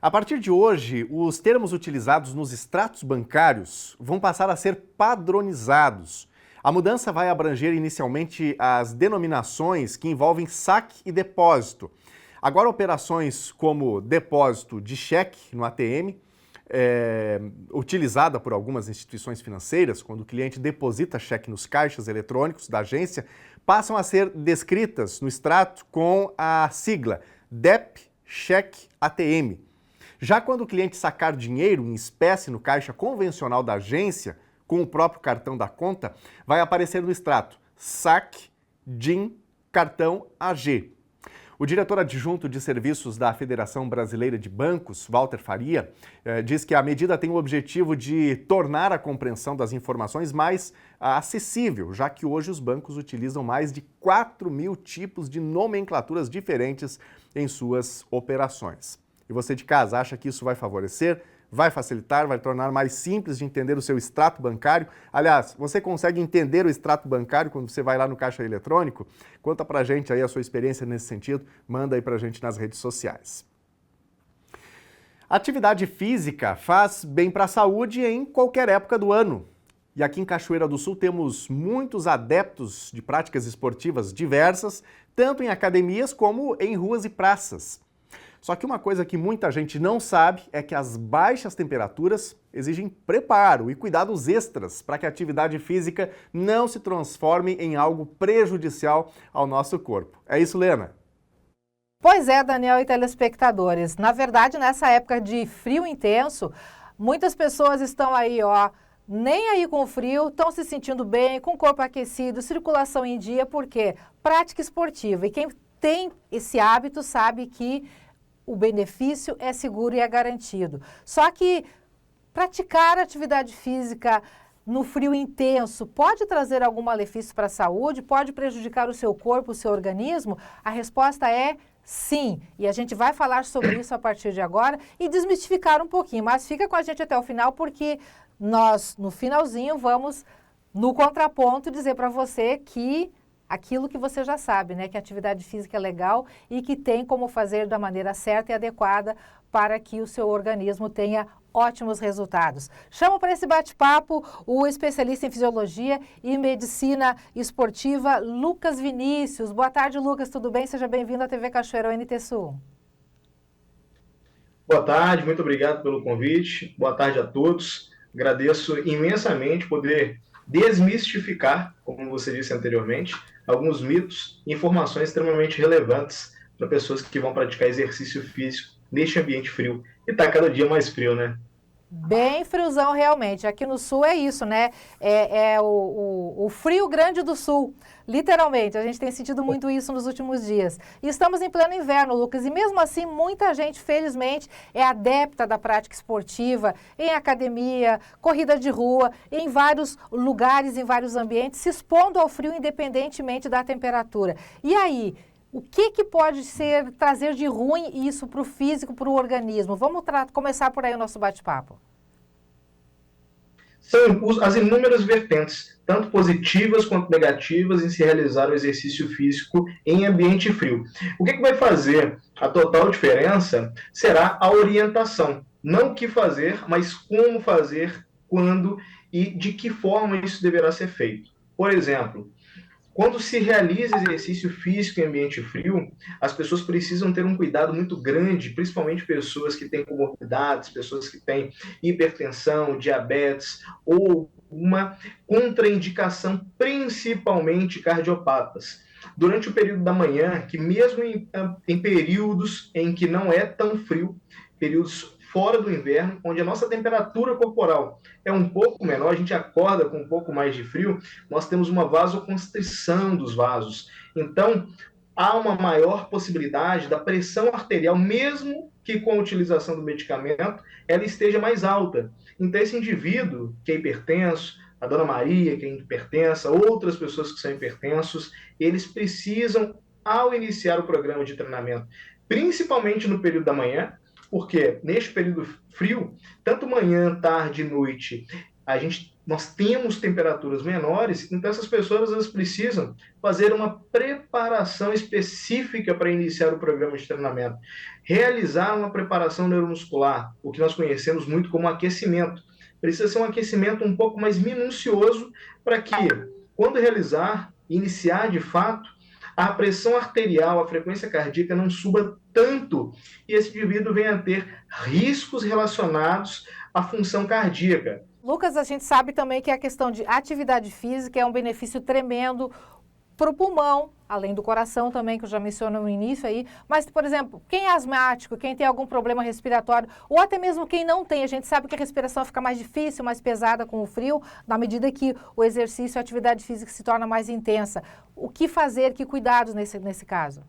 A partir de hoje, os termos utilizados nos extratos bancários vão passar a ser padronizados. A mudança vai abranger inicialmente as denominações que envolvem saque e depósito. Agora, operações como depósito de cheque no ATM, utilizada por algumas instituições financeiras, quando o cliente deposita cheque nos caixas eletrônicos da agência, passam a ser descritas no extrato com a sigla DEP Cheque ATM. Já quando o cliente sacar dinheiro em espécie no caixa convencional da agência, com o próprio cartão da conta, vai aparecer no extrato Saque DIN Cartão AG. O diretor adjunto de serviços da Federação Brasileira de Bancos, Walter Faria, diz que a medida tem o objetivo de tornar a compreensão das informações mais acessível, já que hoje os bancos utilizam mais de 4.000 tipos de nomenclaturas diferentes em suas operações. E você de casa acha que isso vai favorecer? Vai facilitar, vai tornar mais simples de entender o seu extrato bancário. Aliás, você consegue entender o extrato bancário quando você vai lá no caixa eletrônico? Conta pra gente aí a sua experiência nesse sentido, manda aí pra gente nas redes sociais. Atividade física faz bem para a saúde em qualquer época do ano. E aqui em Cachoeira do Sul temos muitos adeptos de práticas esportivas diversas, tanto em academias como em ruas e praças. Só que uma coisa que muita gente não sabe é que as baixas temperaturas exigem preparo e cuidados extras para que a atividade física não se transforme em algo prejudicial ao nosso corpo. É isso, Lena? Pois é, Daniel e telespectadores. Na verdade, nessa época de frio intenso, muitas pessoas estão aí, nem aí com o frio, estão se sentindo bem, com o corpo aquecido, circulação em dia, porque prática esportiva. E quem tem esse hábito sabe que o benefício é seguro e é garantido. Só que praticar atividade física no frio intenso pode trazer algum malefício para a saúde? Pode prejudicar o seu corpo, o seu organismo? A resposta é Sim, e a gente vai falar sobre isso a partir de agora e desmistificar um pouquinho, mas fica com a gente até o final porque nós, no finalzinho, vamos, no contraponto, dizer para você que aquilo que você já sabe, né, que a atividade física é legal e que tem como fazer da maneira certa e adequada para que o seu organismo tenha ótimos resultados. Chamo para esse bate-papo o especialista em fisiologia e medicina esportiva, Lucas Vinícius. Boa tarde, Lucas, tudo bem? Seja bem-vindo à TV Cachoeira NT Sul. Boa tarde, muito obrigado pelo convite. Boa tarde a todos. Agradeço imensamente poder desmistificar, como você disse anteriormente, alguns mitos e informações extremamente relevantes para pessoas que vão praticar exercício físico neste ambiente frio. E está cada dia mais frio, né? Bem friozão, realmente. Aqui no sul é isso, né? O frio grande do sul, literalmente. A gente tem sentido muito isso nos últimos dias. E estamos em pleno inverno, Lucas, e mesmo assim muita gente, felizmente, é adepta da prática esportiva, em academia, corrida de rua, em vários lugares, em vários ambientes, se expondo ao frio independentemente da temperatura. E aí, o que pode trazer de ruim isso para o físico, para o organismo? Vamos começar por aí o nosso bate-papo. São as inúmeras vertentes, tanto positivas quanto negativas, em se realizar o exercício físico em ambiente frio. O que vai fazer a total diferença será a orientação. Não o que fazer, mas como fazer, quando e de que forma isso deverá ser feito. Por exemplo, quando se realiza exercício físico em ambiente frio, as pessoas precisam ter um cuidado muito grande, principalmente pessoas que têm comorbidades, pessoas que têm hipertensão, diabetes ou uma contraindicação, principalmente cardiopatas. Durante o período da manhã, que mesmo em períodos em que não é tão frio, períodos fora do inverno, onde a nossa temperatura corporal é um pouco menor, a gente acorda com um pouco mais de frio, nós temos uma vasoconstrição dos vasos. Então, há uma maior possibilidade da pressão arterial, mesmo que com a utilização do medicamento, ela esteja mais alta. Então, esse indivíduo que é hipertenso, a dona Maria, que é hipertensa, outras pessoas que são hipertensos, eles precisam, ao iniciar o programa de treinamento, principalmente no período da manhã, porque neste período frio, tanto manhã, tarde e noite, nós temos temperaturas menores, então essas pessoas elas precisam fazer uma preparação específica para iniciar o programa de treinamento. Realizar uma preparação neuromuscular, o que nós conhecemos muito como aquecimento. Precisa ser um aquecimento um pouco mais minucioso para que, quando iniciar de fato, a pressão arterial, a frequência cardíaca não suba tanto e esse indivíduo venha a ter riscos relacionados à função cardíaca. Lucas, a gente sabe também que a questão de atividade física é um benefício tremendo para o pulmão, além do coração também, que eu já mencionei no início aí, mas, por exemplo, quem é asmático, quem tem algum problema respiratório, ou até mesmo quem não tem, a gente sabe que a respiração fica mais difícil, mais pesada com o frio, na medida que o exercício, a atividade física se torna mais intensa. O que fazer, que cuidados nesse caso?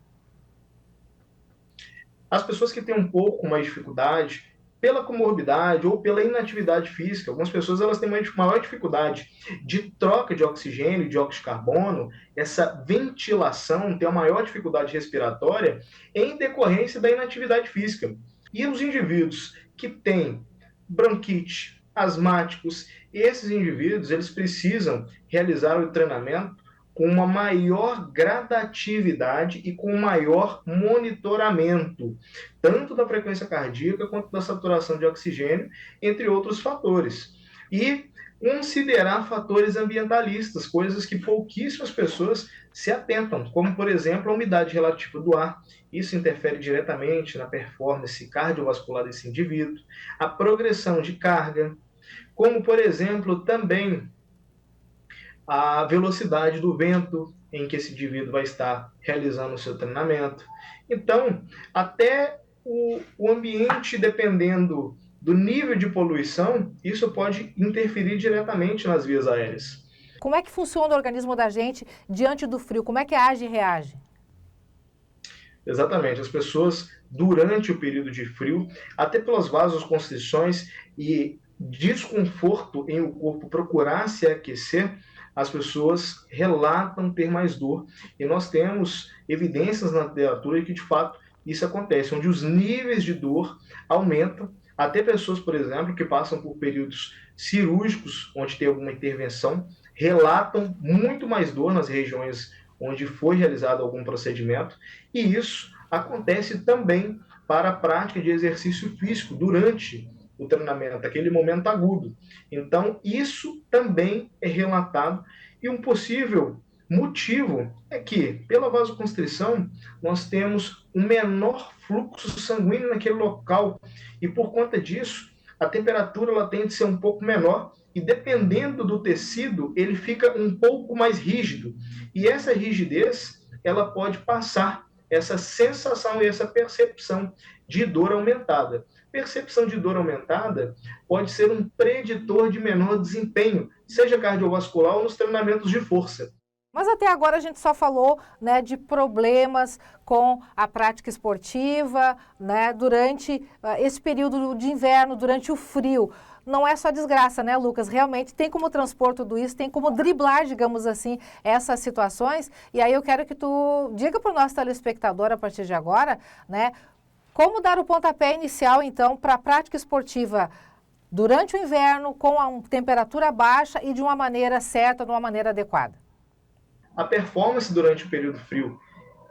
As pessoas que têm um pouco mais de dificuldade, pela comorbidade ou pela inatividade física, algumas pessoas elas têm uma maior dificuldade de troca de oxigênio e dióxido de carbono, essa ventilação, tem uma maior dificuldade respiratória em decorrência da inatividade física. E os indivíduos que têm bronquite, asmáticos, esses indivíduos eles precisam realizar o treinamento com uma maior gradatividade e com maior monitoramento, tanto da frequência cardíaca quanto da saturação de oxigênio, entre outros fatores. E considerar fatores ambientalistas, coisas que pouquíssimas pessoas se atentam, como, por exemplo, a umidade relativa do ar. Isso interfere diretamente na performance cardiovascular desse indivíduo, a progressão de carga, como, por exemplo, também a velocidade do vento em que esse indivíduo vai estar realizando o seu treinamento. Então, até o ambiente, dependendo do nível de poluição, isso pode interferir diretamente nas vias aéreas. Como é que funciona o organismo da gente diante do frio? Como é que age e reage? Exatamente. As pessoas, durante o período de frio, até pelas vasoconstrições e desconforto em o corpo procurar se aquecer, as pessoas relatam ter mais dor. E nós temos evidências na literatura que, de fato, isso acontece, onde os níveis de dor aumentam. Até pessoas, por exemplo, que passam por períodos cirúrgicos, onde tem alguma intervenção, relatam muito mais dor nas regiões onde foi realizado algum procedimento, e isso acontece também para a prática de exercício físico durante o treinamento, aquele momento agudo. Então, isso também é relatado, e um possível motivo é que, pela vasoconstrição, nós temos um menor fluxo sanguíneo naquele local, e por conta disso, a temperatura ela tende a ser um pouco menor, e dependendo do tecido, ele fica um pouco mais rígido. E essa rigidez, ela pode passar essa sensação e essa percepção de dor aumentada. Percepção de dor aumentada pode ser um preditor de menor desempenho, seja cardiovascular ou nos treinamentos de força. Mas até agora a gente só falou, né, de problemas com a prática esportiva, né, durante esse período de inverno, durante o frio. Não é só desgraça, né, Lucas? Realmente tem como transpor tudo isso, tem como driblar, digamos assim, essas situações. E aí eu quero que tu diga para o nosso telespectador, a partir de agora, né, como dar o pontapé inicial, então, para a prática esportiva durante o inverno, com a temperatura baixa e de uma maneira certa, de uma maneira adequada. A performance durante o período frio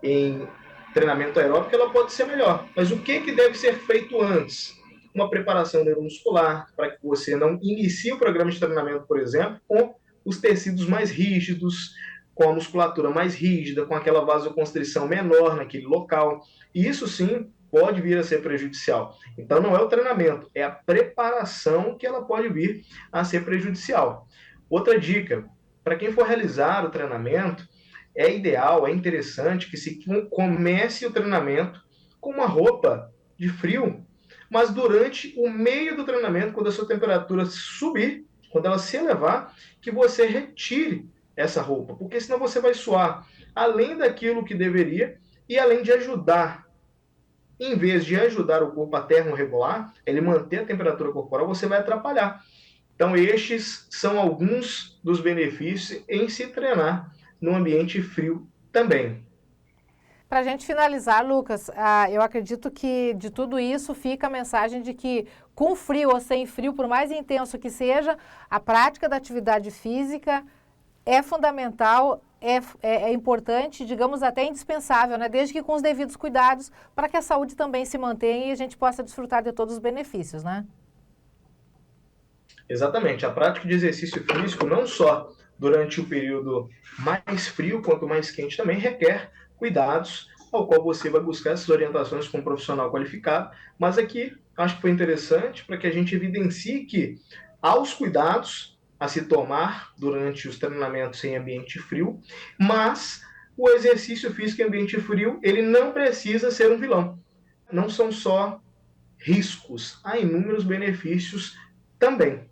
em treinamento aeróbico ela pode ser melhor. Mas o que deve ser feito antes? Uma preparação neuromuscular, para que você não inicie o programa de treinamento, por exemplo, com os tecidos mais rígidos, com a musculatura mais rígida, com aquela vasoconstrição menor naquele local. E isso sim pode vir a ser prejudicial. Então não é o treinamento, é a preparação que ela pode vir a ser prejudicial. Outra dica, para quem for realizar o treinamento, é ideal, é interessante que se comece o treinamento com uma roupa de frio, mas durante o meio do treinamento, quando a sua temperatura subir, quando ela se elevar, que você retire essa roupa, porque senão você vai suar além daquilo que deveria e além de ajudar, em vez de ajudar o corpo a termorregular, ele manter a temperatura corporal, você vai atrapalhar. Então, estes são alguns dos benefícios em se treinar no ambiente frio também. Para a gente finalizar, Lucas, eu acredito que de tudo isso fica a mensagem de que com frio ou sem frio, por mais intenso que seja, a prática da atividade física é fundamental, é importante, digamos até indispensável, né? Desde que com os devidos cuidados, para que a saúde também se mantenha e a gente possa desfrutar de todos os benefícios, né? Exatamente. A prática de exercício físico, não só durante o período mais frio, quanto mais quente, também requer cuidados, ao qual você vai buscar essas orientações com um profissional qualificado. Mas aqui, acho que foi interessante para que a gente evidencie que há os cuidados a se tomar durante os treinamentos em ambiente frio, mas o exercício físico em ambiente frio, ele não precisa ser um vilão. Não são só riscos, há inúmeros benefícios também.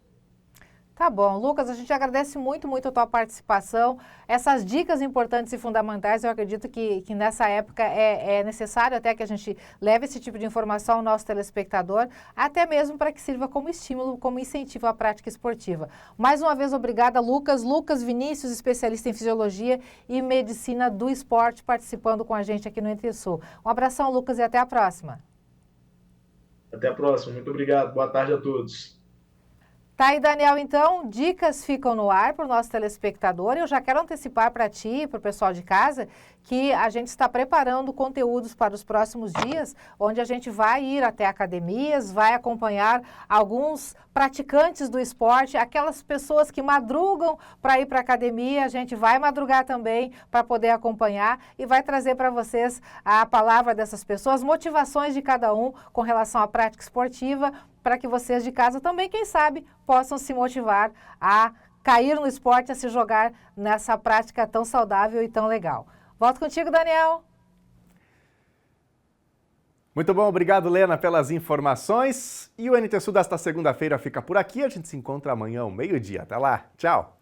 Tá bom, Lucas, a gente agradece muito a tua participação. Essas dicas importantes e fundamentais, eu acredito que nessa época é necessário até que a gente leve esse tipo de informação ao nosso telespectador, até mesmo para que sirva como estímulo, como incentivo à prática esportiva. Mais uma vez, obrigada, Lucas. Lucas Vinícius, especialista em fisiologia e medicina do esporte, participando com a gente aqui no Entre Sul. Um abração, Lucas, e até a próxima. Até a próxima. Muito obrigado. Boa tarde a todos. Tá aí, Daniel, então, dicas ficam no ar para o nosso telespectador. Eu já quero antecipar para ti e para o pessoal de casa que a gente está preparando conteúdos para os próximos dias, onde a gente vai ir até academias, vai acompanhar alguns praticantes do esporte, aquelas pessoas que madrugam para ir para a academia, a gente vai madrugar também para poder acompanhar e vai trazer para vocês a palavra dessas pessoas, motivações de cada um com relação à prática esportiva, para que vocês de casa também, quem sabe, possam se motivar a cair no esporte, a se jogar nessa prática tão saudável e tão legal. Volto contigo, Daniel. Muito bom, obrigado, Lena, pelas informações. E o NT Sul desta segunda-feira fica por aqui. A gente se encontra amanhã ao meio-dia. Até lá, tchau!